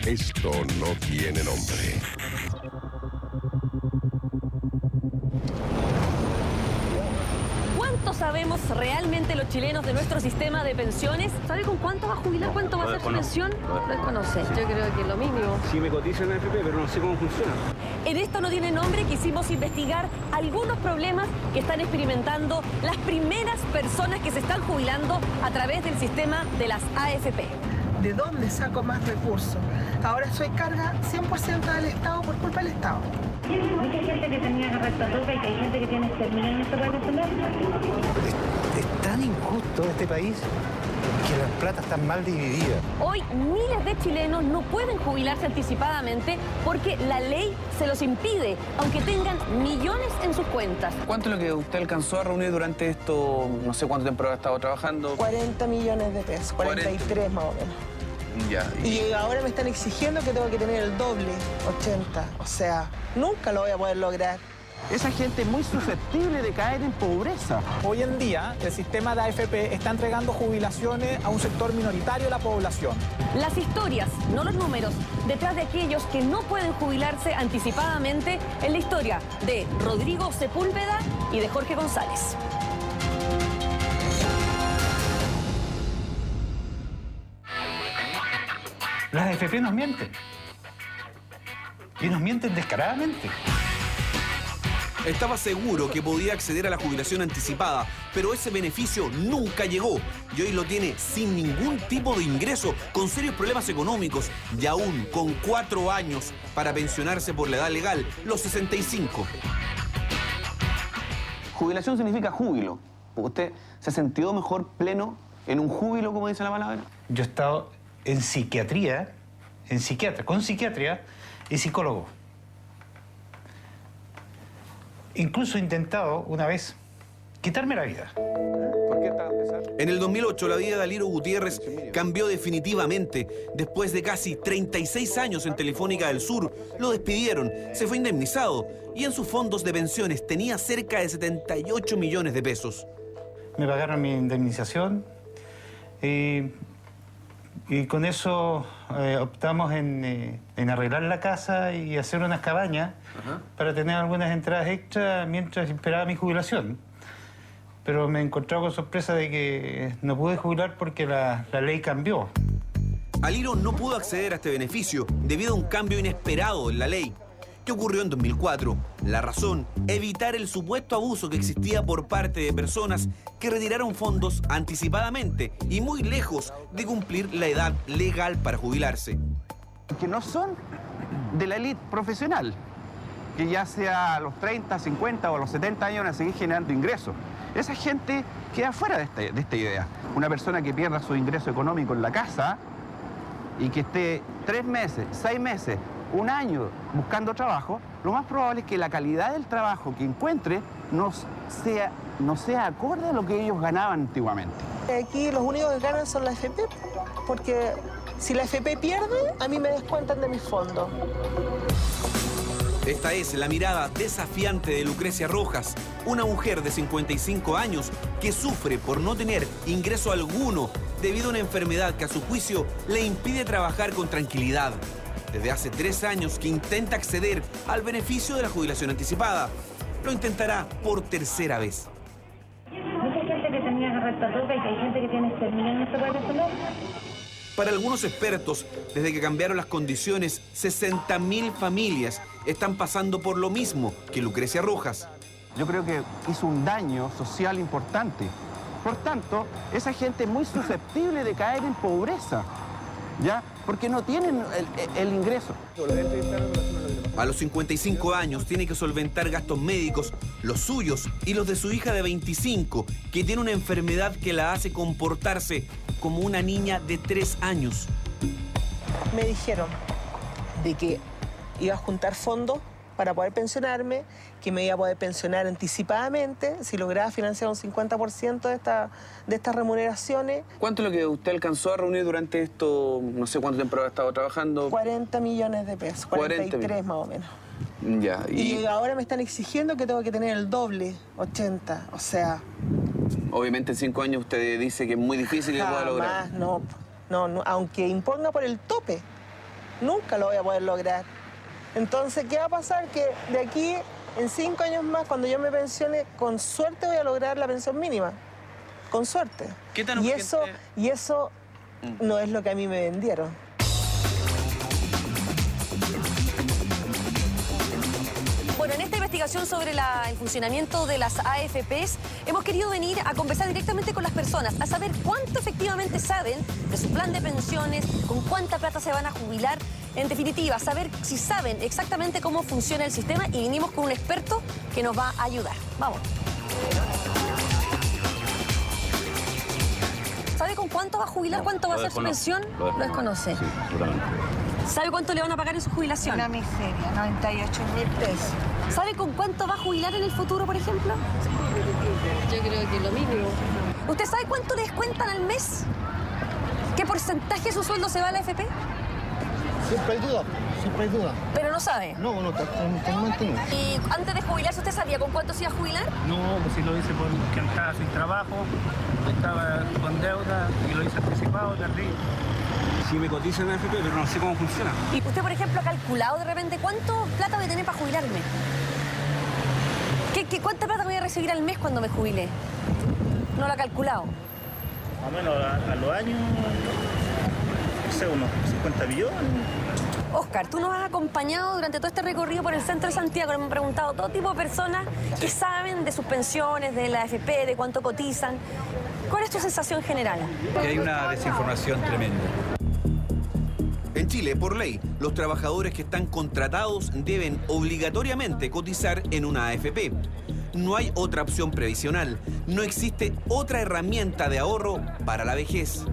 Esto no tiene nombre. ¿Cuánto sabemos realmente los chilenos de nuestro sistema de pensiones? ¿Sabe con cuánto va a jubilar? ¿Cuánto va a ser su pensión? Lo desconoce. Yo creo que lo mínimo. Sí me cotizan en AFP, pero no sé cómo funciona. En Esto no tiene nombre quisimos investigar algunos problemas que están experimentando las primeras personas que se están jubilando a través del sistema de las AFP. ¿De dónde saco más recursos? Ahora soy carga 100% del Estado por culpa del Estado. Mucha gente que tenía que toca y que hay gente que tiene exterminado en nuestro país nacional. Es tan injusto este país que las platas están mal divididas. Hoy miles de chilenos no pueden jubilarse anticipadamente porque la ley se los impide, aunque tengan millones en sus cuentas. ¿Cuánto es lo que usted alcanzó a reunir durante esto? No sé cuánto tiempo ha estado trabajando. 40 millones de pesos, 43 más o menos. Ya. Y ahora me están exigiendo que tengo que tener el doble, 80. O sea, nunca lo voy a poder lograr. Esa gente es muy susceptible de caer en pobreza. Hoy en día, el sistema de AFP está entregando jubilaciones a un sector minoritario de la población. Las historias, no los números, detrás de aquellos que no pueden jubilarse anticipadamente es la historia de Rodrigo Sepúlveda y de Jorge González. Las AFP nos mienten. Y nos mienten descaradamente. Estaba seguro que podía acceder a la jubilación anticipada, pero ese beneficio nunca llegó y hoy lo tiene sin ningún tipo de ingreso, con serios problemas económicos y aún con 4 años para pensionarse por la edad legal, los 65. Jubilación significa júbilo. ¿Usted se ha sentido mejor pleno en un júbilo, como dice la palabra? Yo he estado en psiquiatría, con psiquiatría y psicólogo. Incluso he intentado una vez quitarme la vida. ¿Por qué está empezar? En el 2008 la vida de Aliro Gutiérrez cambió definitivamente. Después de casi 36 años en Telefónica del Sur, lo despidieron, se fue indemnizado y en sus fondos de pensiones tenía cerca de 78 millones de pesos. Me pagaron mi indemnización y con eso optamos en arreglar la casa y hacer unas cabañas para tener algunas entradas extras mientras esperaba mi jubilación. Pero me he encontrado con sorpresa de que no pude jubilar porque la ley cambió. Aliro no pudo acceder a este beneficio debido a un cambio inesperado en la ley. ¿Qué ocurrió en 2004? La razón, evitar el supuesto abuso que existía por parte de personas que retiraron fondos anticipadamente y muy lejos de cumplir la edad legal para jubilarse. Que no son de la élite profesional, que ya sea a los 30, 50 o a los 70 años van a seguir generando ingresos. Esa gente queda fuera de esta idea. Una persona que pierda su ingreso económico en la casa y que esté 3 meses, 6 meses, 1 año buscando trabajo, lo más probable es que la calidad del trabajo que encuentre no sea acorde a lo que ellos ganaban antiguamente. Aquí los únicos que ganan son la AFP, porque si la AFP pierde, a mí me descuentan de mis fondos. Esta es la mirada desafiante de Lucrecia Rojas, una mujer de 55 años que sufre por no tener ingreso alguno debido a una enfermedad que a su juicio le impide trabajar con tranquilidad. Desde hace 3 años que intenta acceder al beneficio de la jubilación anticipada. Lo intentará por 3ª vez. Mucha gente que tenía que toca y que hay gente que tiene exterminado en nuestro país nacional. Para algunos expertos, desde que cambiaron las condiciones, 60.000 familias están pasando por lo mismo que Lucrecia Rojas. Yo creo que hizo un daño social importante. Por tanto, esa gente es muy susceptible de caer en pobreza, ¿ya? Porque no tienen el ingreso. A los 55 años tiene que solventar gastos médicos, los suyos y los de su hija de 25, que tiene una enfermedad que la hace comportarse como una niña de 3 años. Me dijeron de que iba a juntar fondos para poder pensionarme, que me iba a poder pensionar anticipadamente si lograba financiar un 50% de estas remuneraciones. ¿Cuánto es lo que usted alcanzó a reunir durante esto? No sé cuánto tiempo ha estado trabajando. 40 millones de pesos, 43 más o menos. Ya. Y ahora me están exigiendo que tengo que tener el doble, 80, o sea... Obviamente en 5 años usted dice que es muy difícil que pueda lograr. No, aunque imponga por el tope. Nunca lo voy a poder lograr. Entonces, ¿qué va a pasar? Que de aquí, en 5 años más, cuando yo me pensione, con suerte voy a lograr la pensión mínima. Con suerte. ¿Qué tan y urgente? eso no es lo que a mí me vendieron. Bueno, en esta investigación sobre el funcionamiento de las AFPs, hemos querido venir a conversar directamente con las personas, a saber cuánto efectivamente saben de su plan de pensiones, con cuánta plata se van a jubilar, en definitiva, saber si saben exactamente cómo funciona el sistema, y vinimos con un experto que nos va a ayudar. Vamos. ¿Sabe con cuánto va a jubilar? ¿Cuánto va a ser su pensión? Lo desconoce. Sí, seguramente. ¿Sabe cuánto le van a pagar en su jubilación? Una miseria, 98.000 pesos. ¿Sabe con cuánto va a jubilar en el futuro, por ejemplo? Yo creo que lo mínimo. ¿Usted sabe cuánto le descuentan al mes? ¿Qué porcentaje de su sueldo se va a la AFP? Siempre hay duda, siempre hay duda. Pero no sabe. No, totalmente no. ¿Y antes de jubilarse usted sabía con cuánto se iba a jubilar? No, pues si lo hice porque estaba sin trabajo, estaba con deuda y lo hice anticipado, tardí. Sí me cotizo en la AFP, pero no sé cómo funciona. ¿Y usted, por ejemplo, ha calculado de repente cuánto plata voy a tener para jubilarme? ¿Cuánta plata voy a recibir al mes cuando me jubile? No lo ha calculado. Más o menos a los años, no sé, unos 50 millones. Oscar, tú nos has acompañado durante todo este recorrido por el centro de Santiago. Nos han preguntado todo tipo de personas que saben de sus pensiones, de la AFP, de cuánto cotizan. ¿Cuál es tu sensación general? Que hay una desinformación tremenda. En Chile, por ley, los trabajadores que están contratados deben obligatoriamente cotizar en una AFP. No hay otra opción previsional. No existe otra herramienta de ahorro para la vejez.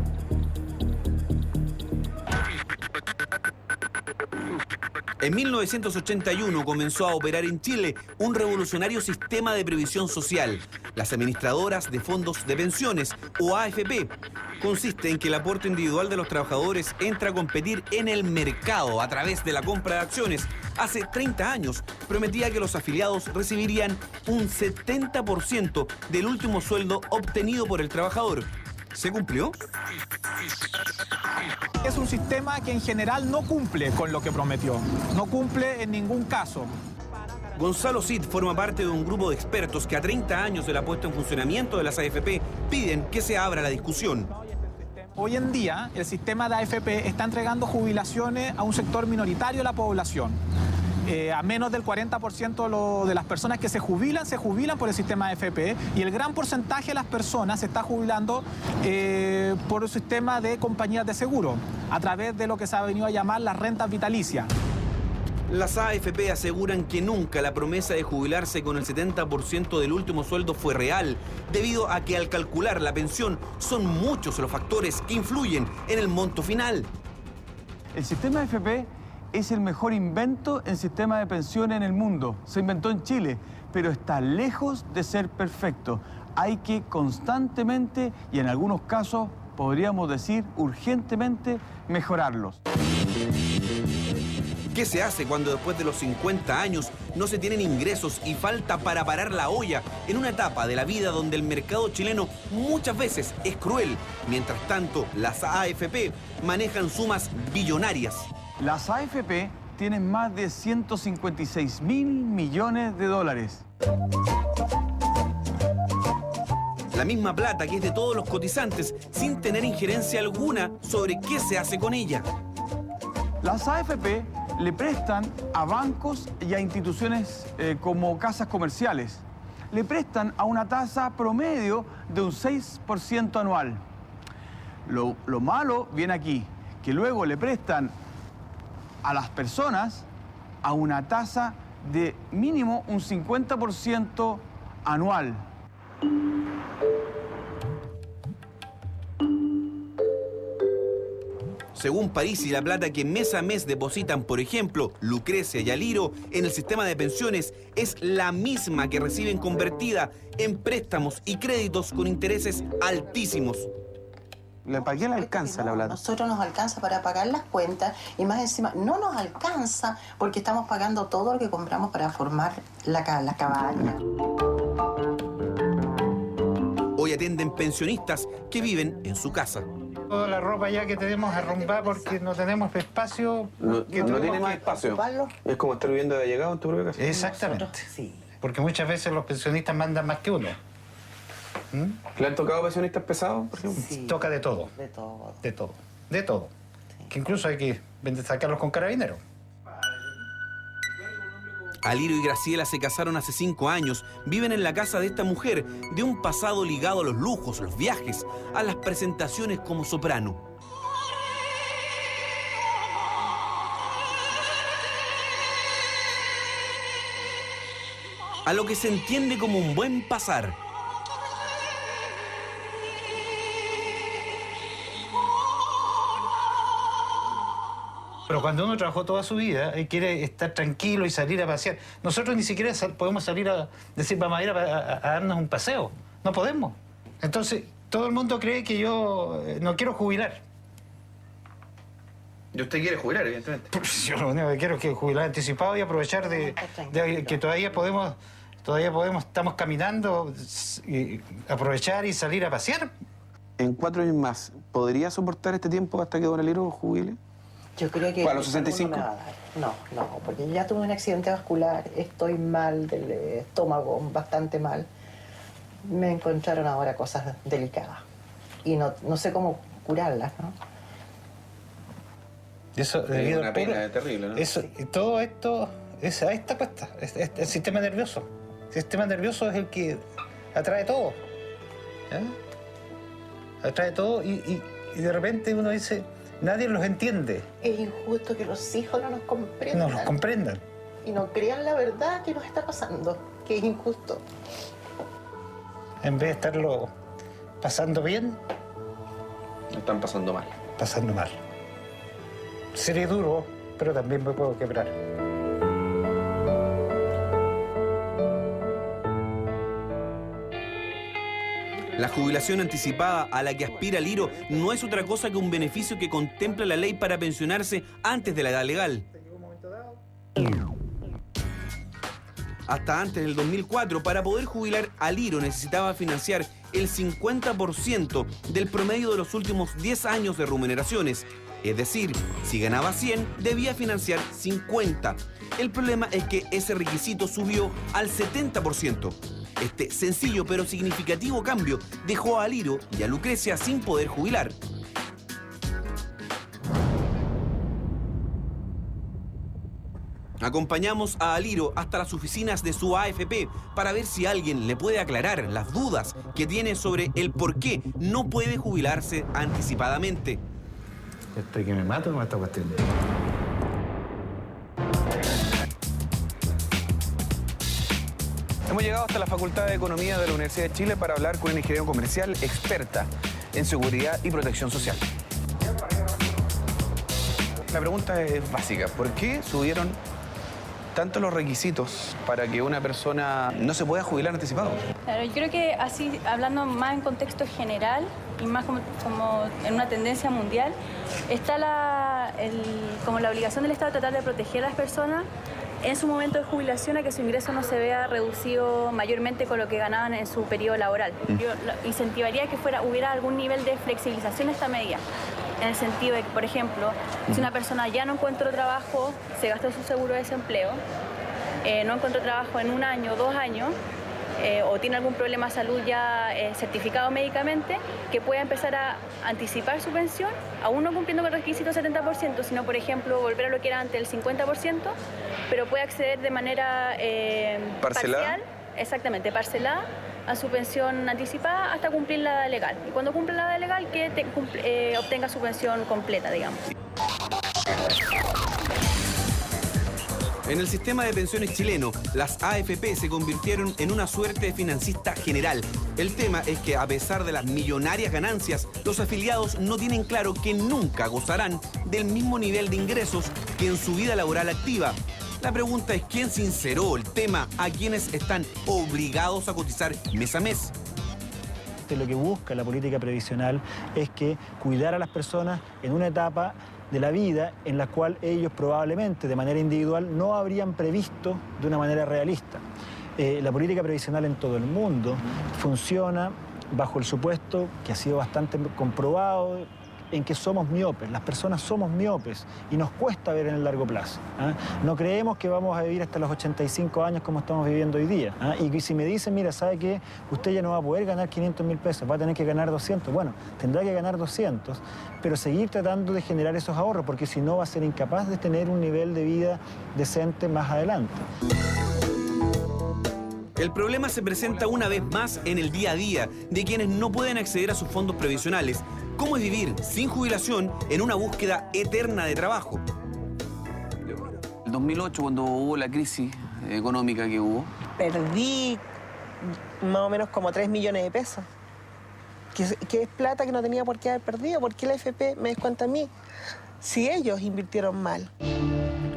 En 1981 comenzó a operar en Chile un revolucionario sistema de previsión social, las administradoras de fondos de pensiones, o AFP. Consiste en que el aporte individual de los trabajadores entra a competir en el mercado a través de la compra de acciones. Hace 30 años prometía que los afiliados recibirían un 70% del último sueldo obtenido por el trabajador. ¿Se cumplió? Es un sistema que en general no cumple con lo que prometió. No cumple en ningún caso. Gonzalo Cid forma parte de un grupo de expertos que a 30 años de la puesta en funcionamiento de las AFP piden que se abra la discusión. Hoy en día, el sistema de AFP está entregando jubilaciones a un sector minoritario de la población. A menos del 40% de las personas que se jubilan por el sistema de AFP, y el gran porcentaje de las personas se está jubilando por el sistema de compañías de seguro, a través de lo que se ha venido a llamar las rentas vitalicias. Las AFP aseguran que nunca la promesa de jubilarse con el 70% del último sueldo fue real, debido a que al calcular la pensión son muchos los factores que influyen en el monto final. El sistema de AFP es el mejor invento en sistema de pensiones en el mundo. Se inventó en Chile, pero está lejos de ser perfecto. Hay que constantemente, y en algunos casos, podríamos decir urgentemente, mejorarlos. ¿Qué se hace cuando después de los 50 años no se tienen ingresos y falta para parar la olla en una etapa de la vida donde el mercado chileno muchas veces es cruel? Mientras tanto, las AFP manejan sumas billonarias. Las AFP tienen más de 156.000 millones de dólares. La misma plata que es de todos los cotizantes sin tener injerencia alguna sobre qué se hace con ella. Las AFP le prestan a bancos y a instituciones como casas comerciales. Le prestan a una tasa promedio de un 6% anual. Lo malo viene aquí, que luego le prestan a las personas a una tasa de mínimo un 50% anual. Según París y La Plata, que mes a mes depositan, por ejemplo, Lucrecia y Aliro en el sistema de pensiones, es la misma que reciben convertida en préstamos y créditos con intereses altísimos. ¿Para qué le alcanza la plata? Nosotros nos alcanza para pagar las cuentas y más encima no nos alcanza porque estamos pagando todo lo que compramos para formar la cabaña. Hoy atienden pensionistas que viven en su casa. toda la ropa ya que tenemos arrumbada porque no tenemos espacio. No tiene más espacio. Es como estar viviendo de allegado en tu propia casa. Exactamente. Porque muchas veces los pensionistas mandan más que uno. ¿Le han tocado pensionistas pesados, por ejemplo? Sí. Toca de todo. De todo. De todo. De todo. Sí. Que incluso hay que sacarlos con carabineros. Aliro y Graciela se casaron hace 5 años, viven en la casa de esta mujer, de un pasado ligado a los lujos, los viajes, a las presentaciones como soprano. A lo que se entiende como un buen pasar. Pero cuando uno trabajó toda su vida y quiere estar tranquilo y salir a pasear, nosotros ni siquiera podemos salir a decir vamos a ir a darnos un paseo. No podemos. Entonces, todo el mundo cree que yo no quiero jubilar. ¿Y usted quiere jubilar, evidentemente? Yo lo único que quiero es que jubilar anticipado y aprovechar de que todavía podemos, estamos caminando, y aprovechar y salir a pasear. En 4 años más, ¿podría soportar este tiempo hasta que don Aliro jubile? Yo creo que... ¿A los 65? No me va a dar. No, porque ya tuve un accidente vascular, estoy mal del estómago, bastante mal. Me encontraron ahora cosas delicadas y no sé cómo curarlas, ¿no? Eso es una pena terrible, ¿no? Eso, todo esto, ahí está puesta, el sistema nervioso. El sistema nervioso es el que atrae todo. ¿Ya? Atrae todo y de repente uno dice... Nadie los entiende. Es injusto que los hijos no nos comprendan. No nos comprendan. Y no crean la verdad que nos está pasando, que es injusto. En vez de estarlo pasando bien... Lo están pasando mal. Pasando mal. Seré duro, pero también me puedo quebrar. La jubilación anticipada a la que aspira Aliro no es otra cosa que un beneficio que contempla la ley para pensionarse antes de la edad legal. Hasta antes del 2004, para poder jubilar, Aliro necesitaba financiar el 50% del promedio de los últimos 10 años de remuneraciones. Es decir, si ganaba 100, debía financiar 50. El problema es que ese requisito subió al 70%. Este sencillo pero significativo cambio dejó a Aliro y a Lucrecia sin poder jubilar. Acompañamos a Aliro hasta las oficinas de su AFP para ver si alguien le puede aclarar las dudas que tiene sobre el por qué no puede jubilarse anticipadamente. ¿Estoy que me mato con esta cuestión? Hemos llegado hasta la Facultad de Economía de la Universidad de Chile para hablar con una ingeniera comercial experta en seguridad y protección social. La pregunta es básica. ¿Por qué subieron tanto los requisitos para que una persona no se pueda jubilar anticipado? Claro, yo creo que así, hablando más en contexto general y más como en una tendencia mundial, está como la obligación del Estado de tratar de proteger a las personas en su momento de jubilación a que su ingreso no se vea reducido mayormente con lo que ganaban en su periodo laboral. Yo incentivaría que hubiera algún nivel de flexibilización de esta medida, en el sentido de que, por ejemplo, si una persona ya no encuentra trabajo, se gastó su seguro de desempleo, no encontró trabajo en 1 año, 2 años, o tiene algún problema de salud ya certificado médicamente, que pueda empezar a anticipar su pensión, aún no cumpliendo con el requisito 70%, sino, por ejemplo, volver a lo que era antes el 50%, pero puede acceder de manera parcial, exactamente, parcelada, a su pensión anticipada hasta cumplir la edad legal. Y cuando cumpla la edad legal, que obtenga su pensión completa, digamos. En el sistema de pensiones chileno, las AFP se convirtieron en una suerte de financista general. El tema es que, a pesar de las millonarias ganancias, los afiliados no tienen claro que nunca gozarán del mismo nivel de ingresos que en su vida laboral activa. La pregunta es quién sinceró el tema a quienes están obligados a cotizar mes a mes. Lo que busca la política previsional es que cuidar a las personas en una etapa de la vida en la cual ellos probablemente de manera individual no habrían previsto de una manera realista. La política previsional en todo el mundo funciona bajo el supuesto que ha sido bastante comprobado en que somos miopes. Las personas somos miopes y nos cuesta ver en el largo plazo. No creemos que vamos a vivir hasta los 85 años como estamos viviendo hoy día. Y si me dicen, mira, ¿sabe qué? Usted ya no va a poder ganar 500.000 pesos, va a tener que ganar 200. Bueno, tendrá que ganar 200, pero seguir tratando de generar esos ahorros, porque si no va a ser incapaz de tener un nivel de vida decente más adelante. El problema se presenta una vez más en el día a día de quienes no pueden acceder a sus fondos previsionales. ¿Cómo es vivir sin jubilación en una búsqueda eterna de trabajo? El 2008, cuando hubo la crisis económica que hubo, perdí más o menos como 3 millones de pesos. Que es plata que no tenía por qué haber perdido. ¿Por qué la AFP me descuenta a mí? Si ellos invirtieron mal.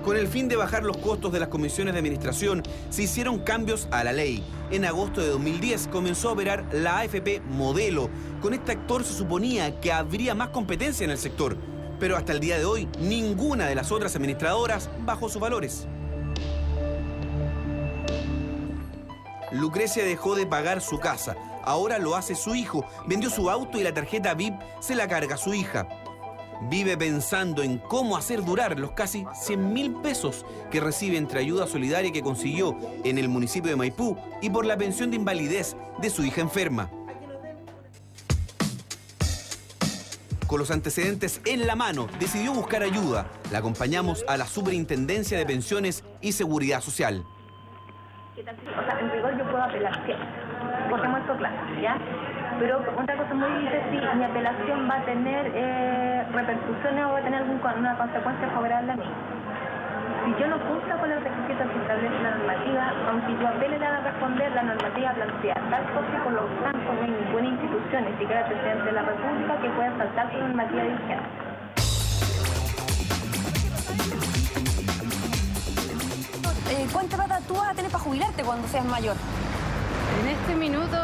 Con el fin de bajar los costos de las comisiones de administración, se hicieron cambios a la ley. En agosto de 2010 comenzó a operar la AFP Modelo. Con este actor se suponía que habría más competencia en el sector, pero hasta el día de hoy ninguna de las otras administradoras bajó sus valores. Lucrecia dejó de pagar su casa. Ahora lo hace su hijo. Vendió su auto y la tarjeta VIP se la carga su hija. Vive pensando en cómo hacer durar los casi 100.000 pesos que recibe entre ayuda solidaria que consiguió en el municipio de Maipú y por la pensión de invalidez de su hija enferma. Con los antecedentes en la mano, decidió buscar ayuda. La acompañamos a la Superintendencia de Pensiones y Seguridad Social. O sea, en rigor yo puedo apelar siempre, porque muestro clases, ¿ya? Pero otra cosa muy difícil, si mi apelación va a tener repercusiones o va a tener alguna consecuencia favorable a mí. Si yo no cumplo con los requisitos que establece la normativa, aunque yo apele le van a responder, la normativa plantea tal cosa y por lo tanto no hay ninguna institución, ni siquiera el presidente de la República, que pueda saltar su normativa vigente. ¿Cuánta plata tú vas a tener para jubilarte cuando seas mayor? En este minuto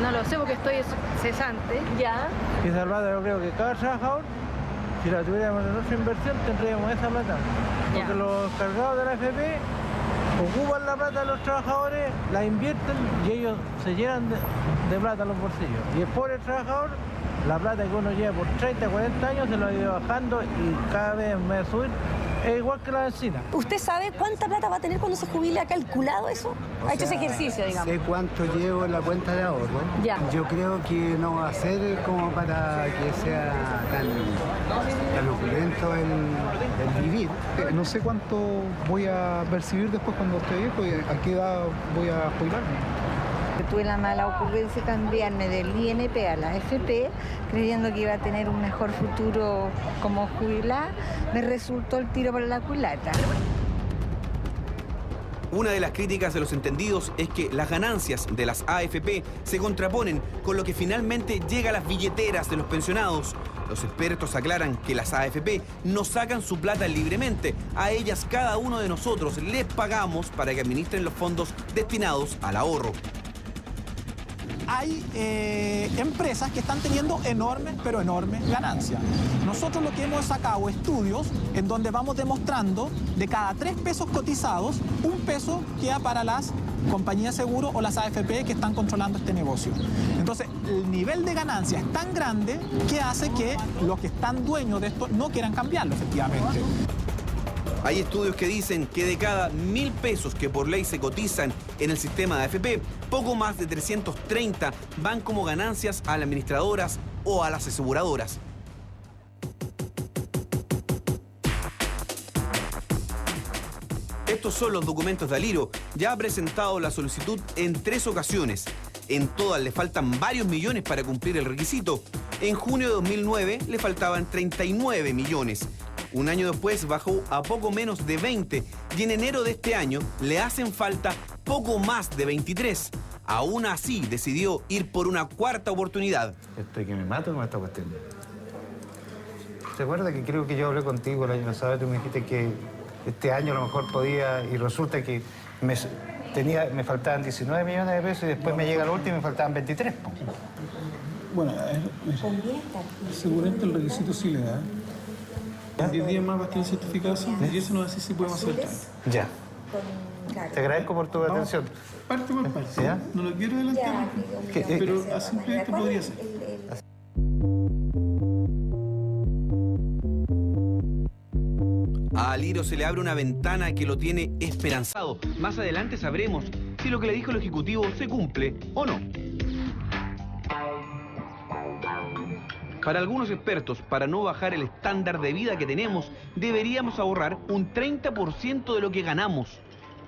no lo sé porque estoy cesante. Ya. Esa plata yo creo que cada trabajador, si la tuviéramos en nuestra inversión, tendríamos esa plata. Porque los cargados de la AFP ocupan la plata de los trabajadores, la invierten y ellos se llenan de plata a los bolsillos. Y el pobre trabajador, la plata que uno lleva por 30, 40 años se lo ha ido bajando y cada vez en vez de subir. Es igual que la benzina. ¿Usted sabe cuánta plata va a tener cuando se jubile? ¿Ha calculado eso? ¿Ha hecho ese ejercicio, digamos? Sé cuánto llevo en la cuenta de ahorro. Ya. Yo creo que no va a ser como para que sea tan opulento el vivir. No sé cuánto voy a percibir después cuando esté viejo y a qué edad voy a jubilarme. Tuve la mala ocurrencia de cambiarme del INP a la AFP, creyendo que iba a tener un mejor futuro como jubilada. Me resultó el tiro por la culata. Una de las críticas de los entendidos es que las ganancias de las AFP se contraponen con lo que finalmente llega a las billeteras de los pensionados. Los expertos aclaran que las AFP no sacan su plata libremente. A ellas cada uno de nosotros les pagamos para que administren los fondos destinados al ahorro. Hay empresas que están teniendo enormes, pero enormes ganancias. Nosotros lo que hemos sacado estudios en donde vamos demostrando de cada 3 pesos cotizados, 1 peso queda para las compañías de seguro o las AFP que están controlando este negocio. Entonces, el nivel de ganancia es tan grande que hace que los que están dueños de esto no quieran cambiarlo, efectivamente. Hay estudios que dicen que de cada 1.000 pesos que por ley se cotizan en el sistema de AFP, poco más de 330 van como ganancias a las administradoras o a las aseguradoras. Estos son los documentos de Aliro. Ya ha presentado la solicitud en 3 ocasiones. En todas le faltan varios millones para cumplir el requisito. En junio de 2009 le faltaban 39 millones. Un año después bajó a poco menos de 20 y en enero de este año le hacen falta poco más de 23. Aún así decidió ir por una 4ª oportunidad. Estoy que me mato con esta cuestión. ¿Te acuerdas que creo que yo hablé contigo el año pasado? Tú me dijiste que este año a lo mejor podía y resulta que me faltaban 19 millones de pesos y después me llega el último y me faltaban 23. Bueno, seguramente el requisito sí le da. En 10 días más va a estar el certificado y eso nos hace si podemos hacer el trámite. Ya. Te agradezco por tu atención. Parte por parte. ¿Ya? No lo quiero adelantar, pero a simple vista podría ser. Alirio se le abre una ventana que lo tiene esperanzado. Más adelante sabremos si lo que le dijo el Ejecutivo se cumple o no. Para algunos expertos, para no bajar el estándar de vida que tenemos, deberíamos ahorrar un 30% de lo que ganamos.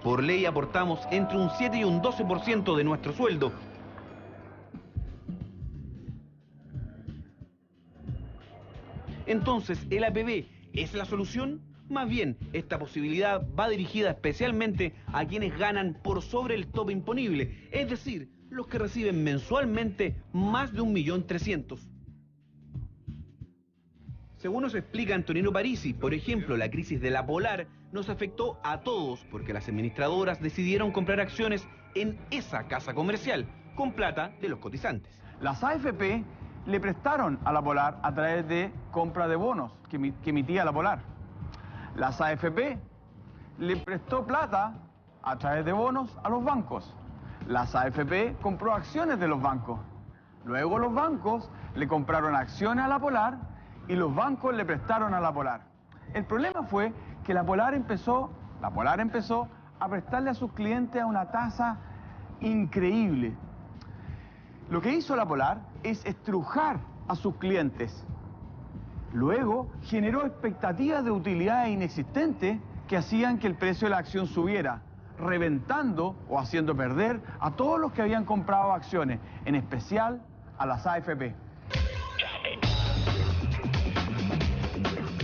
Por ley aportamos entre un 7 y un 12% de nuestro sueldo. Entonces, ¿el APB es la solución? Más bien, esta posibilidad va dirigida especialmente a quienes ganan por sobre el tope imponible, es decir, los que reciben mensualmente más de 1.300.000. Según nos explica Antonino Parisi, por ejemplo, la crisis de la Polar nos afectó a todos porque las administradoras decidieron comprar acciones en esa casa comercial con plata de los cotizantes. Las AFP le prestaron a la Polar a través de compra de bonos que emitía la Polar. Las AFP le prestó plata a través de bonos a los bancos. Las AFP compró acciones de los bancos. Luego los bancos le compraron acciones a la Polar y los bancos le prestaron a la Polar. El problema fue que la Polar empezó a prestarle a sus clientes a una tasa increíble. Lo que hizo la Polar es estrujar a sus clientes. Luego generó expectativas de utilidades inexistentes que hacían que el precio de la acción subiera, reventando o haciendo perder a todos los que habían comprado acciones, en especial a las AFP.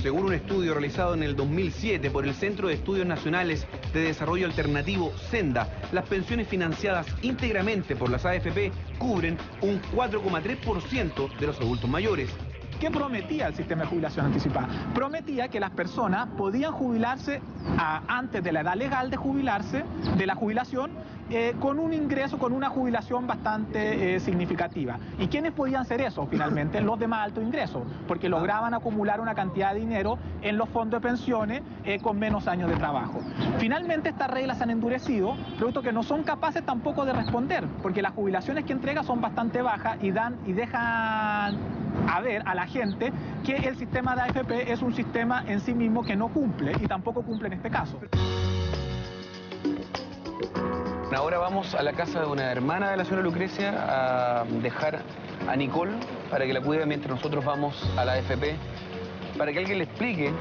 Según un estudio realizado en el 2007 por el Centro de Estudios Nacionales de Desarrollo Alternativo, Senda, las pensiones financiadas íntegramente por las AFP cubren un 4,3% de los adultos mayores. ¿Qué prometía el sistema de jubilación anticipada? Prometía que las personas podían jubilarse antes de la edad legal de jubilarse, de la jubilación, con un ingreso, con una jubilación bastante significativa. ¿Y quiénes podían hacer eso? Finalmente, los de más alto ingreso, porque lograban acumular una cantidad de dinero en los fondos de pensiones con menos años de trabajo. Finalmente, estas reglas se han endurecido, producto que no son capaces tampoco de responder, porque las jubilaciones que entrega son bastante bajas y dejan a ver a la gente que el sistema de AFP es un sistema en sí mismo que no cumple y tampoco cumple en este caso. Ahora vamos a la casa de una hermana de la señora Lucrecia a dejar a Nicole para que la cuide mientras nosotros vamos a la AFP, para que alguien le explique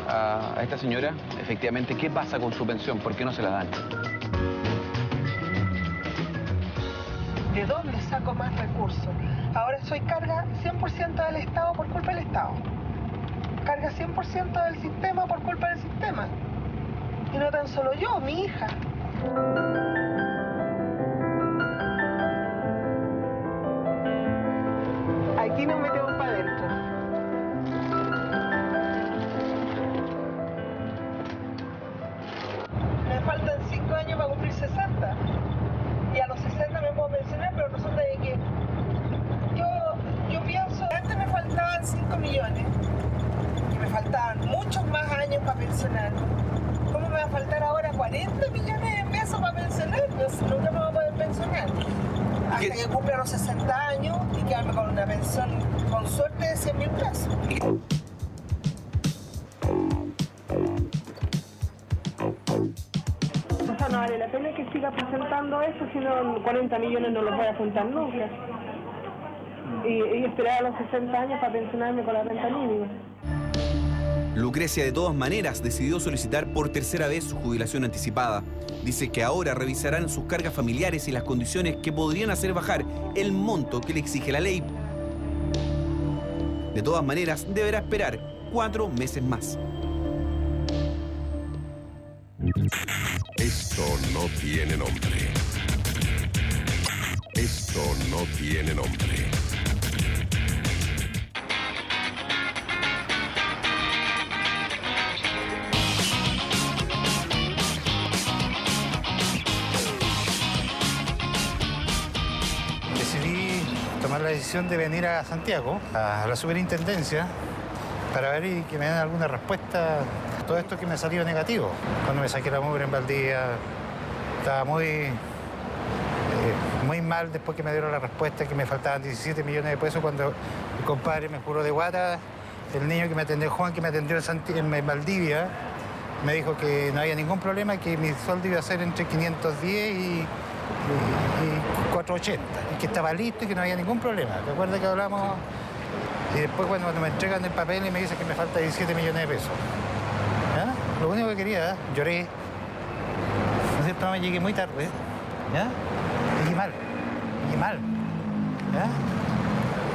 a esta señora efectivamente qué pasa con su pensión, por qué no se la dan. ¿De dónde saco más recursos? Ahora soy carga 100% del Estado por culpa del Estado. Carga 100% del sistema por culpa del sistema. Y no tan solo yo, mi hija. Aquí nos metemos para adentro. Me faltan 5 años para cumplir 60. Y a los 60 me puedo pensionar, pero resulta de que yo pienso, antes me faltaban 5 millones y me faltaban muchos más años para pensionarme. ¿Cómo me va a faltar ahora 40 millones de pesos para pensionarme? Nunca me voy a poder pensionar. Hasta que cumpla los 60 años y quedarme con una pensión, con suerte, de 100.000 pesos. O sea, no vale la pena que siga presentando eso, si no 40 millones no los voy a juntar nunca. Y esperar a los 60 años para pensionarme con la renta mínima. Lucrecia de todas maneras decidió solicitar por tercera vez su jubilación anticipada. Dice que ahora revisarán sus cargas familiares y las condiciones que podrían hacer bajar el monto que le exige la ley. De todas maneras, deberá esperar 4 meses más. Esto no tiene nombre. Esto no tiene nombre. Decidí tomar la decisión de venir a Santiago, a la superintendencia, para ver y que me den alguna respuesta a todo esto que me salió negativo. Cuando me saqué la mugre en Valdivia, estaba muy mal después que me dieron la respuesta que me faltaban 17 millones de pesos cuando mi compadre me juró de guata, el niño que me atendió, Juan, que me atendió en Valdivia, me dijo que no había ningún problema, que mi sueldo iba a ser entre 510 y 480, y que estaba listo y que no había ningún problema. ¿Recuerda que hablamos? Y después cuando me entregan el papel y me dicen que me falta 17 millones de pesos. ¿Ya? Lo único que quería, lloré. ¿No es cierto? Me llegué muy tarde. ¿Ya? Llegué mal. ¿Ya?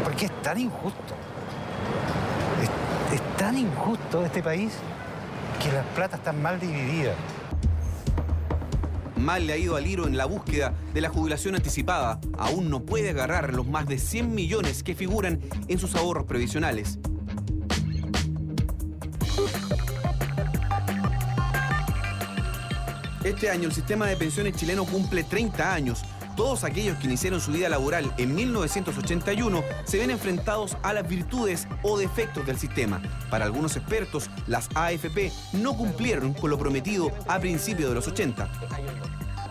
Porque es tan injusto. Es tan injusto este país que las platas están mal divididas. Mal le ha ido a Liro en la búsqueda de la jubilación anticipada. Aún no puede agarrar los más de 100 millones que figuran en sus ahorros previsionales. Este año el sistema de pensiones chileno cumple 30 años. Todos aquellos que iniciaron su vida laboral en 1981 se ven enfrentados a las virtudes o defectos del sistema. Para algunos expertos, las AFP no cumplieron con lo prometido a principios de los 80.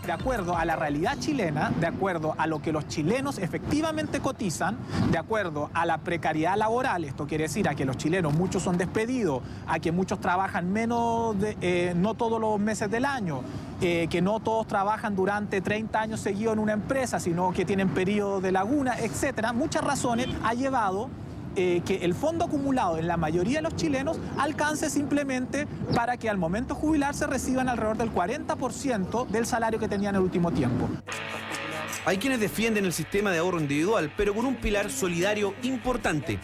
De acuerdo a la realidad chilena, de acuerdo a lo que los chilenos efectivamente cotizan, de acuerdo a la precariedad laboral, esto quiere decir a que los chilenos muchos son despedidos, a que muchos trabajan no todos los meses del año, que no todos trabajan durante 30 años seguidos en una empresa, sino que tienen periodos de laguna, etcétera. Muchas razones ha llevado que el fondo acumulado en la mayoría de los chilenos alcance simplemente para que al momento de jubilarse reciban alrededor del 40% del salario que tenían en el último tiempo. Hay quienes defienden el sistema de ahorro individual, pero con un pilar solidario importante.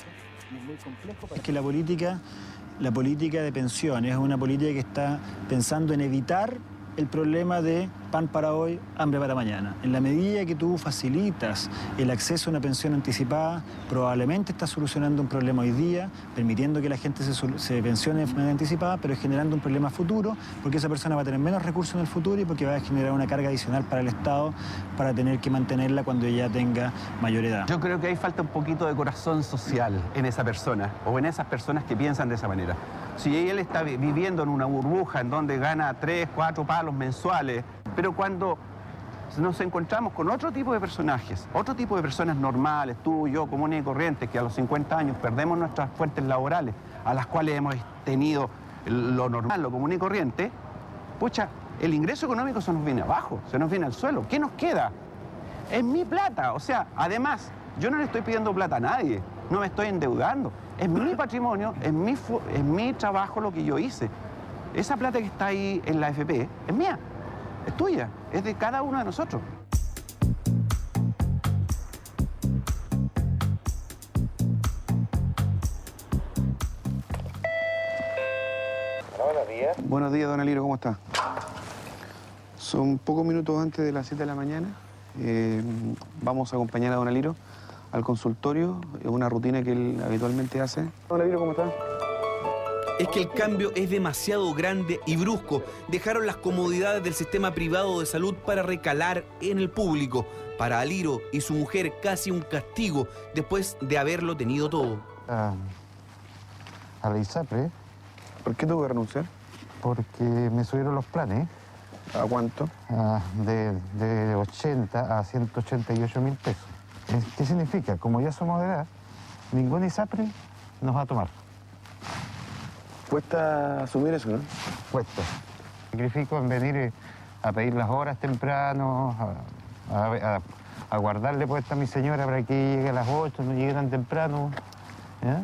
Es que la política de pensiones es una política que está pensando en evitar el problema de pan para hoy, hambre para mañana. En la medida que tú facilitas el acceso a una pensión anticipada, probablemente estás solucionando un problema hoy día, permitiendo que la gente se pensione de manera anticipada, pero generando un problema futuro, porque esa persona va a tener menos recursos en el futuro y porque va a generar una carga adicional para el Estado para tener que mantenerla cuando ya tenga mayor edad. Yo creo que ahí falta un poquito de corazón social en esa persona, o en esas personas que piensan de esa manera. Si él está viviendo en una burbuja en donde gana 3, 4 palos mensuales, pero cuando nos encontramos con otro tipo de personajes, otro tipo de personas normales, tú, yo, comunes y corrientes, que a los 50 años perdemos nuestras fuentes laborales, a las cuales hemos tenido lo normal, lo común y corriente, pucha, el ingreso económico se nos viene abajo, se nos viene al suelo. ¿Qué nos queda? Es mi plata, o sea, además, yo no le estoy pidiendo plata a nadie, no me estoy endeudando. Es mi patrimonio, es mi trabajo lo que yo hice. Esa plata que está ahí en la AFP es mía, es tuya, es de cada uno de nosotros. Buenos días. Buenos días, don Aliro, ¿cómo está? Son pocos minutos antes de las 7 de la mañana. Vamos a acompañar a don Aliro al consultorio, es una rutina que él habitualmente hace. Don Aliro, ¿cómo está? Es que el cambio es demasiado grande y brusco. Dejaron las comodidades del sistema privado de salud para recalar en el público. Para Aliro y su mujer, casi un castigo después de haberlo tenido todo. A la ISAPRE. ¿Por qué tuvo que renunciar? Porque me subieron los planes. ¿A cuánto? De 80 a 188.000 pesos. ¿Qué significa? Como ya somos de edad, ningún ISAPRE nos va a tomar. Cuesta asumir eso, ¿no? Cuesta. Sacrifico en venir a pedir las horas temprano, a guardarle puesta a mi señora para que llegue a las 8, no llegue tan temprano. ¿Ya?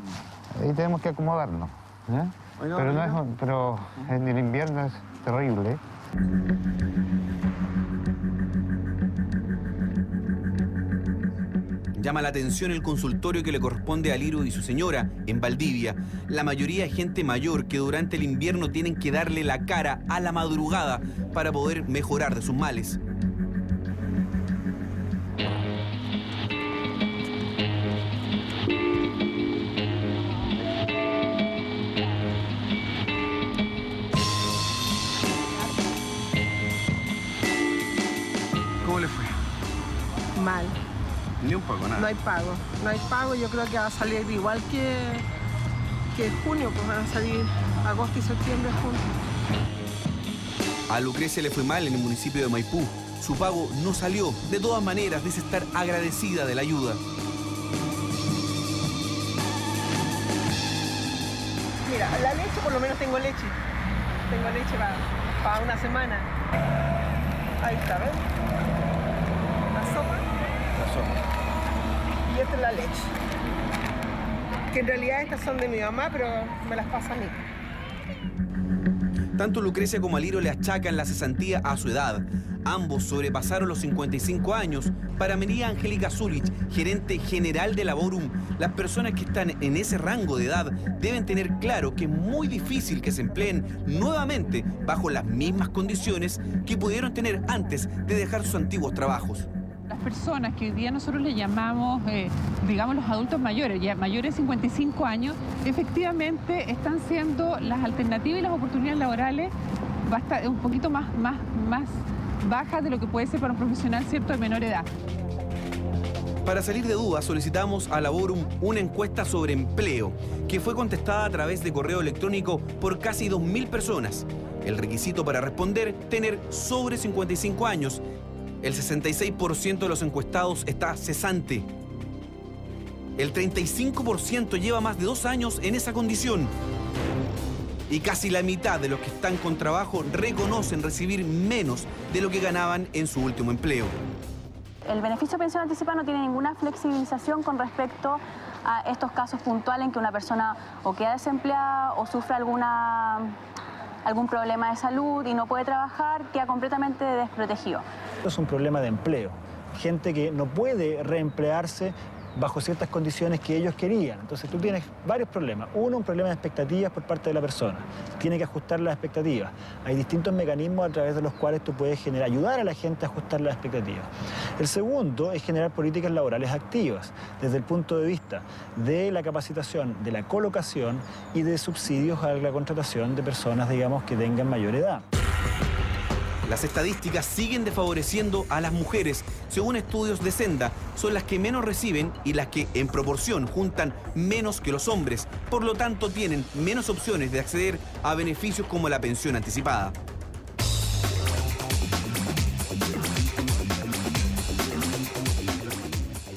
Ahí tenemos que acomodarnos. ¿Ya? Oiga, pero en el invierno es terrible. Llama la atención el consultorio que le corresponde a Aliro y su señora en Valdivia. La mayoría es gente mayor que durante el invierno tienen que darle la cara a la madrugada para poder mejorar de sus males. ¿Cómo le fue? Mal. Ni un poco, nada. No hay pago, yo creo que va a salir igual que junio, pues van a salir agosto y septiembre juntos. A Lucrecia le fue mal en el municipio de Maipú. Su pago no salió. De todas maneras, dice estar agradecida de la ayuda. Mira, la leche, por lo menos tengo leche. tengo leche para una semana. Ahí está, ¿ven? La sopa. Y esta es la leche. Que en realidad estas son de mi mamá, pero me las pasa a mí. Tanto Lucrecia como Aliro le achacan la cesantía a su edad. Ambos sobrepasaron los 55 años. Para María Angélica Zulich, gerente general de Laborum, las personas que están en ese rango de edad deben tener claro que es muy difícil que se empleen nuevamente bajo las mismas condiciones que pudieron tener antes de dejar sus antiguos trabajos. Las personas que hoy día nosotros le llamamos, digamos, los adultos mayores, ya mayores de 55 años, efectivamente están siendo las alternativas y las oportunidades laborales un poquito más bajas de lo que puede ser para un profesional, ¿cierto?, de menor edad. Para salir de dudas, solicitamos a Laborum una encuesta sobre empleo, que fue contestada a través de correo electrónico por casi 2.000 personas. El requisito para responder, tener sobre 55 años. El 66% de los encuestados está cesante. El 35% lleva más de 2 años en esa condición. Y casi la mitad de los que están con trabajo reconocen recibir menos de lo que ganaban en su último empleo. El beneficio de pensión anticipada no tiene ninguna flexibilización con respecto a estos casos puntuales en que una persona o queda desempleada o sufre algún problema de salud y no puede trabajar, queda completamente desprotegido. Esto es un problema de empleo. Gente que no puede reemplearse bajo ciertas condiciones que ellos querían. Entonces tú tienes varios problemas. Uno, un problema de expectativas por parte de la persona. Tiene que ajustar las expectativas. Hay distintos mecanismos a través de los cuales tú puedes ayudar a la gente a ajustar las expectativas. El segundo es generar políticas laborales activas, desde el punto de vista de la capacitación, de la colocación y de subsidios a la contratación de personas, digamos, que tengan mayor edad. Las estadísticas siguen desfavoreciendo a las mujeres. Según estudios de Senda, son las que menos reciben y las que en proporción juntan menos que los hombres. Por lo tanto, tienen menos opciones de acceder a beneficios como la pensión anticipada.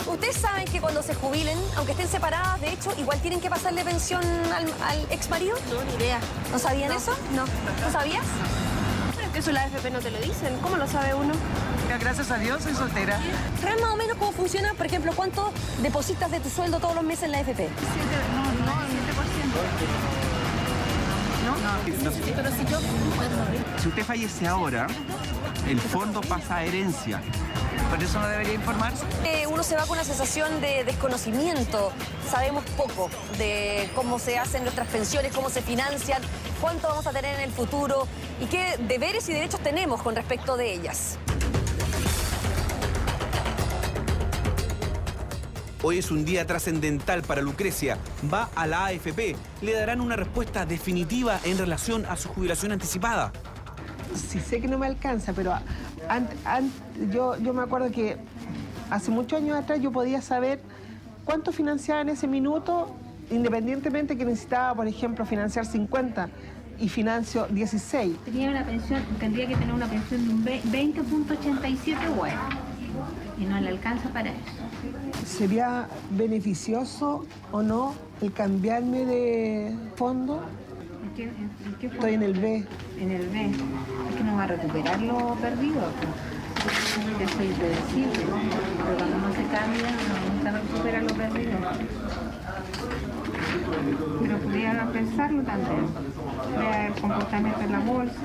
Ustedes saben que cuando se jubilen, aunque estén separadas, de hecho, igual tienen que pasarle pensión al ex marido. No, ni idea. ¿No sabían eso? No. ¿No sabías? Que eso la AFP no te lo dicen. ¿Cómo lo sabe uno? Gracias a Dios soy soltera. ¿Sabes más o menos cómo funciona? Por ejemplo, ¿cuánto depositas de tu sueldo todos los meses en la AFP? 7%. ¿No? Pero si yo... Si usted fallece ahora, el fondo pasa a herencia. ¿Por eso no debería informarse? Uno se va con una sensación de desconocimiento. Sabemos poco de cómo se hacen nuestras pensiones, cómo se financian, cuánto vamos a tener en el futuro y qué deberes y derechos tenemos con respecto de ellas. Hoy es un día trascendental para Lucrecia. Va a la AFP. Le darán una respuesta definitiva en relación a su jubilación anticipada. Sí sé que no me alcanza, pero yo me acuerdo que hace muchos años atrás yo podía saber cuánto financiaba en ese minuto, independientemente que necesitaba, por ejemplo, financiar 50 y financio 16. Tendría que tener una pensión de un 20.87 UF y no le alcanza para eso. ¿Sería beneficioso o no el cambiarme de fondo? ¿En qué fondo? Estoy en el B. En el B. Es que no va a recuperar lo perdido. Eso es impredecible. Pero cuando no se cambia, nunca recupera lo perdido. Pero podría pensarlo también. Ver el comportamiento en la bolsa.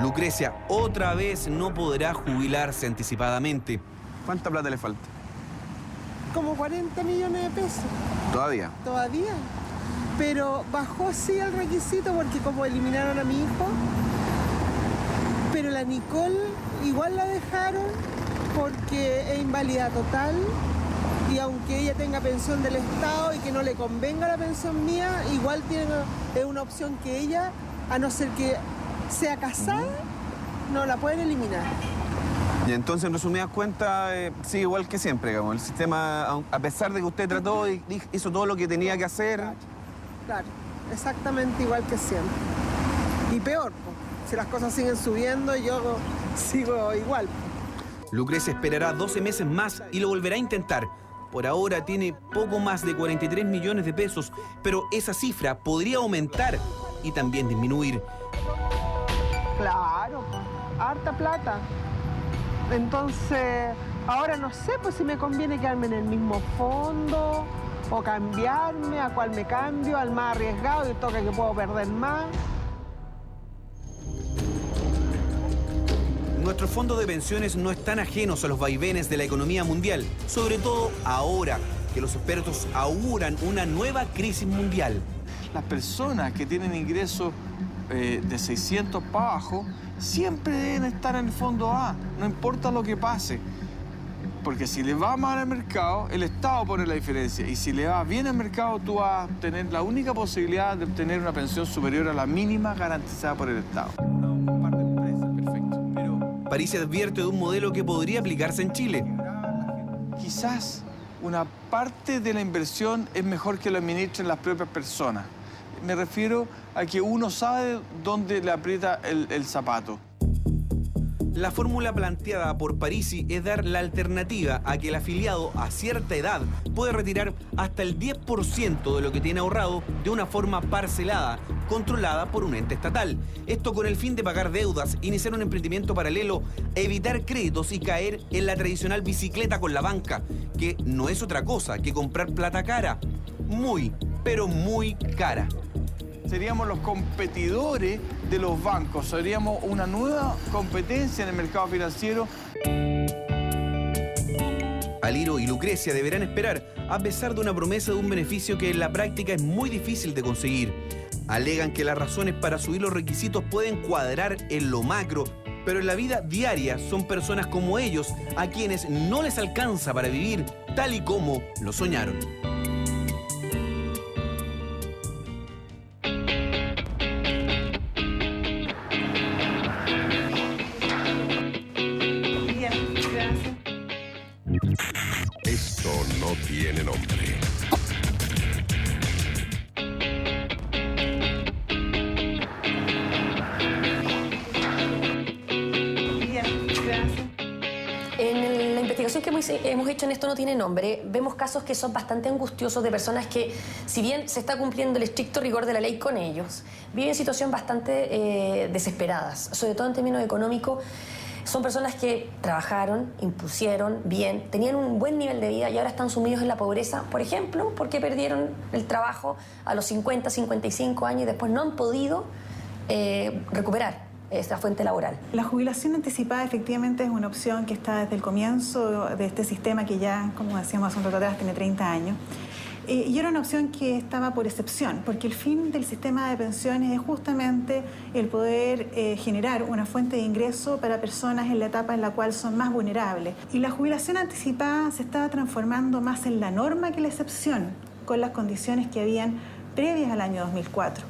Lucrecia otra vez no podrá jubilarse anticipadamente. ¿Cuánta plata le falta? Como 40 millones de pesos. ¿Todavía? Todavía. Pero bajó sí el requisito porque como eliminaron a mi hijo, pero la Nicole igual la dejaron porque es inválida total y aunque ella tenga pensión del Estado y que no le convenga la pensión mía, igual es una opción que ella, a no ser que sea casada, no la pueden eliminar. Y entonces, en resumidas cuentas, sigue igual que siempre, digamos. El sistema, a pesar de que usted trató y hizo todo lo que tenía que hacer... Claro, exactamente igual que siempre. Y peor, si las cosas siguen subiendo, yo sigo igual. Lucrecia esperará 12 meses más y lo volverá a intentar. Por ahora tiene poco más de 43 millones de pesos, pero esa cifra podría aumentar y también disminuir. Claro, harta plata. Entonces, ahora no sé pues si me conviene quedarme en el mismo fondo o cambiarme, a cuál me cambio, al más arriesgado y toca que puedo perder más. Nuestros fondos de pensiones no están ajenos a los vaivenes de la economía mundial, sobre todo ahora que los expertos auguran una nueva crisis mundial. Las personas que tienen ingresos de 600 para abajo siempre deben estar en el fondo A, no importa lo que pase. Porque si le va mal al mercado, el Estado pone la diferencia. Y si le va bien al mercado, tú vas a tener la única posibilidad de obtener una pensión superior a la mínima garantizada por el Estado. Parisi advierte de un modelo que podría aplicarse en Chile. Quizás una parte de la inversión es mejor que lo administren las propias personas. Me refiero a que uno sabe dónde le aprieta el zapato. La fórmula planteada por Parisi es dar la alternativa a que el afiliado a cierta edad puede retirar hasta el 10% de lo que tiene ahorrado de una forma parcelada, controlada por un ente estatal. Esto con el fin de pagar deudas, iniciar un emprendimiento paralelo, evitar créditos y caer en la tradicional bicicleta con la banca, que no es otra cosa que comprar plata cara. Muy, pero muy cara. Seríamos los competidores de los bancos, seríamos una nueva competencia en el mercado financiero. Aliro y Lucrecia deberán esperar, a pesar de una promesa de un beneficio que en la práctica es muy difícil de conseguir. Alegan que las razones para subir los requisitos pueden cuadrar en lo macro, pero en la vida diaria son personas como ellos a quienes no les alcanza para vivir tal y como lo soñaron. Esto no tiene nombre. En la investigación que hemos hecho en Esto no tiene nombre, vemos casos que son bastante angustiosos de personas que, si bien se está cumpliendo el estricto rigor de la ley con ellos, viven situaciones bastante desesperadas, sobre todo en términos económicos. Son personas que trabajaron, impusieron bien, tenían un buen nivel de vida y ahora están sumidos en la pobreza, por ejemplo, porque perdieron el trabajo a los 50, 55 años y después no han podido recuperar esta fuente laboral. La jubilación anticipada efectivamente es una opción que está desde el comienzo de este sistema que ya, como decíamos hace un rato atrás, tiene 30 años. Y era una opción que estaba por excepción, porque el fin del sistema de pensiones es justamente el poder generar una fuente de ingreso para personas en la etapa en la cual son más vulnerables. Y la jubilación anticipada se estaba transformando más en la norma que la excepción, con las condiciones que habían previas al año 2004.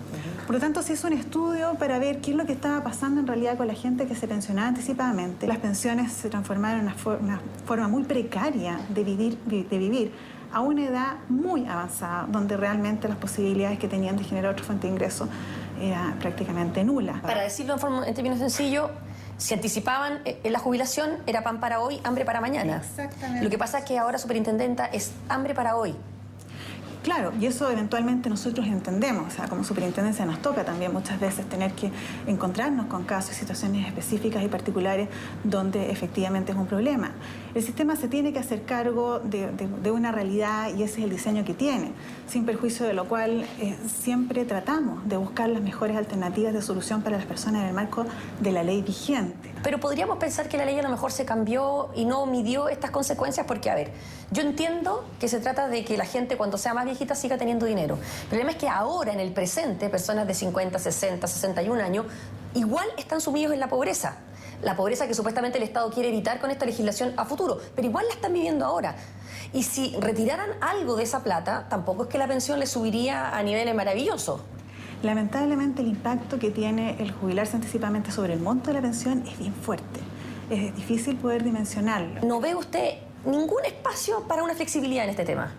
Por lo tanto, se hizo un estudio para ver qué es lo que estaba pasando en realidad con la gente que se pensionaba anticipadamente. Las pensiones se transformaron en una forma muy precaria de vivir a una edad muy avanzada, donde realmente las posibilidades que tenían de generar otra fuente de ingreso era prácticamente nula. Para decirlo en términos sencillos, si anticipaban en la jubilación, era pan para hoy, hambre para mañana. Exactamente. Lo que pasa es que ahora, superintendenta, es hambre para hoy. Claro, y eso eventualmente nosotros entendemos, o sea, como superintendencia nos toca también muchas veces tener que encontrarnos con casos y situaciones específicas y particulares donde efectivamente es un problema. El sistema se tiene que hacer cargo de una realidad y ese es el diseño que tiene, sin perjuicio de lo cual siempre tratamos de buscar las mejores alternativas de solución para las personas en el marco de la ley vigente. Pero podríamos pensar que la ley a lo mejor se cambió y no midió estas consecuencias porque, a ver, yo entiendo que se trata de que la gente cuando sea más viejita siga teniendo dinero. El problema es que ahora, en el presente, personas de 50, 60, 61 años igual están sumidos en la pobreza. La pobreza que supuestamente el Estado quiere evitar con esta legislación a futuro, pero igual la están viviendo ahora. Y si retiraran algo de esa plata, tampoco es que la pensión les subiría a niveles maravillosos. Lamentablemente el impacto que tiene el jubilarse anticipadamente sobre el monto de la pensión es bien fuerte. Es difícil poder dimensionarlo. ¿No ve usted ningún espacio para una flexibilidad en este tema?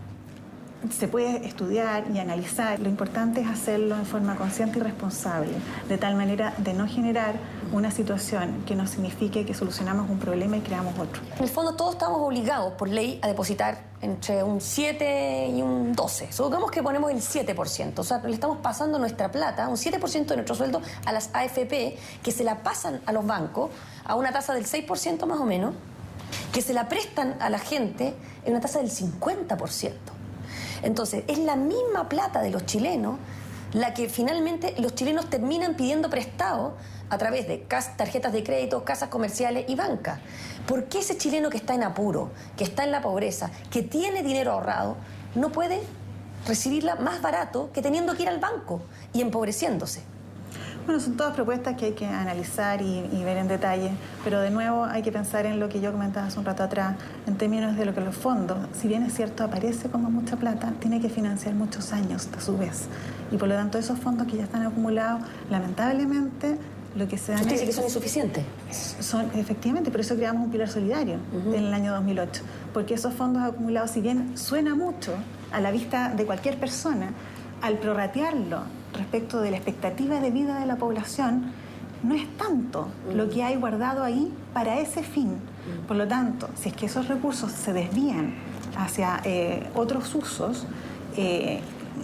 se puede estudiar y analizar. Lo importante es hacerlo en forma consciente y responsable, de tal manera de no generar una situación que nos signifique que solucionamos un problema y creamos otro. En el fondo todos estamos obligados por ley a depositar entre un 7 y un 12. Supongamos que ponemos el 7%, o sea, le estamos pasando nuestra plata, un 7% de nuestro sueldo a las AFP, que se la pasan a los bancos a una tasa del 6% más o menos, que se la prestan a la gente en una tasa del 50%. Entonces, es la misma plata de los chilenos la que finalmente los chilenos terminan pidiendo prestado a través de tarjetas de crédito, casas comerciales y bancas. ¿Por qué ese chileno que está en apuro, que está en la pobreza, que tiene dinero ahorrado, no puede recibirla más barato que teniendo que ir al banco y empobreciéndose? Bueno, son todas propuestas que hay que analizar y ver en detalle, pero de nuevo hay que pensar en lo que yo comentaba hace un rato atrás, en términos de lo que los fondos, si bien es cierto, aparece como mucha plata, tiene que financiar muchos años a su vez. Y por lo tanto, esos fondos que ya están acumulados, lamentablemente, lo que se dan... ¿Usted dice que son insuficientes? Son, efectivamente, por eso creamos un pilar solidario en el año 2008, porque esos fondos acumulados, si bien suena mucho a la vista de cualquier persona, al prorratearlo respecto de la expectativa de vida de la población, no es tanto lo que hay guardado ahí para ese fin. Por lo tanto, si es que esos recursos se desvían hacia otros usos,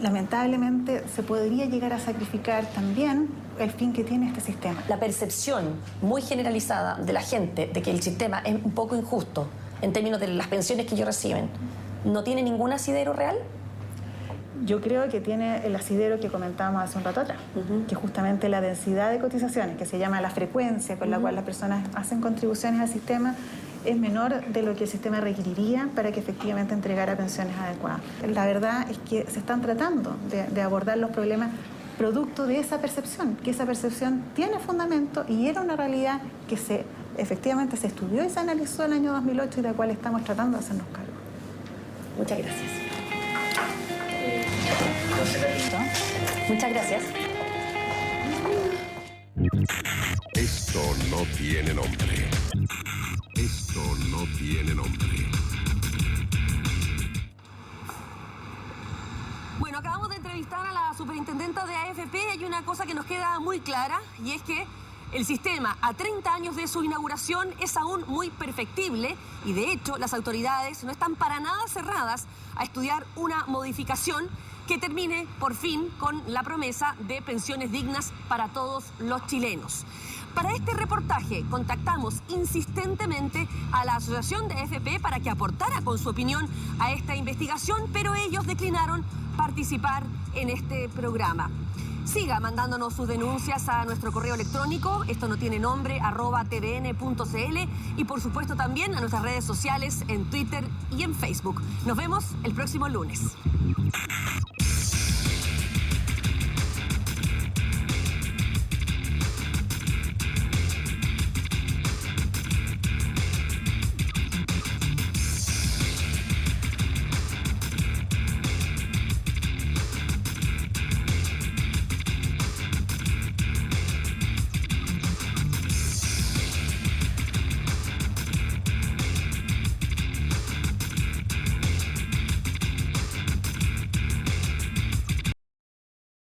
lamentablemente se podría llegar a sacrificar también el fin que tiene este sistema. La percepción muy generalizada de la gente de que el sistema es un poco injusto en términos de las pensiones que ellos reciben, ¿no tiene ningún asidero real? Yo creo que tiene el asidero que comentábamos hace un rato atrás, que justamente la densidad de cotizaciones, que se llama la frecuencia con la cual las personas hacen contribuciones al sistema, es menor de lo que el sistema requeriría para que efectivamente entregara pensiones adecuadas. La verdad es que se están tratando de abordar los problemas producto de esa percepción, que esa percepción tiene fundamento y era una realidad que efectivamente se estudió y se analizó en el año 2008 y de la cual estamos tratando de hacernos cargo. Muchas gracias. Muchas gracias. Esto no tiene nombre. Esto no tiene nombre. Bueno, acabamos de entrevistar a la superintendenta de AFP y hay una cosa que nos queda muy clara y es que el sistema, a 30 años de su inauguración, es aún muy perfectible y de hecho las autoridades no están para nada cerradas a estudiar una modificación que termine por fin con la promesa de pensiones dignas para todos los chilenos. Para este reportaje contactamos insistentemente a la Asociación de AFP para que aportara con su opinión a esta investigación, pero ellos declinaron participar en este programa. Siga mandándonos sus denuncias a nuestro correo electrónico, esto no tiene nombre, @tvn.cl, y por supuesto también a nuestras redes sociales en Twitter y en Facebook. Nos vemos el próximo lunes.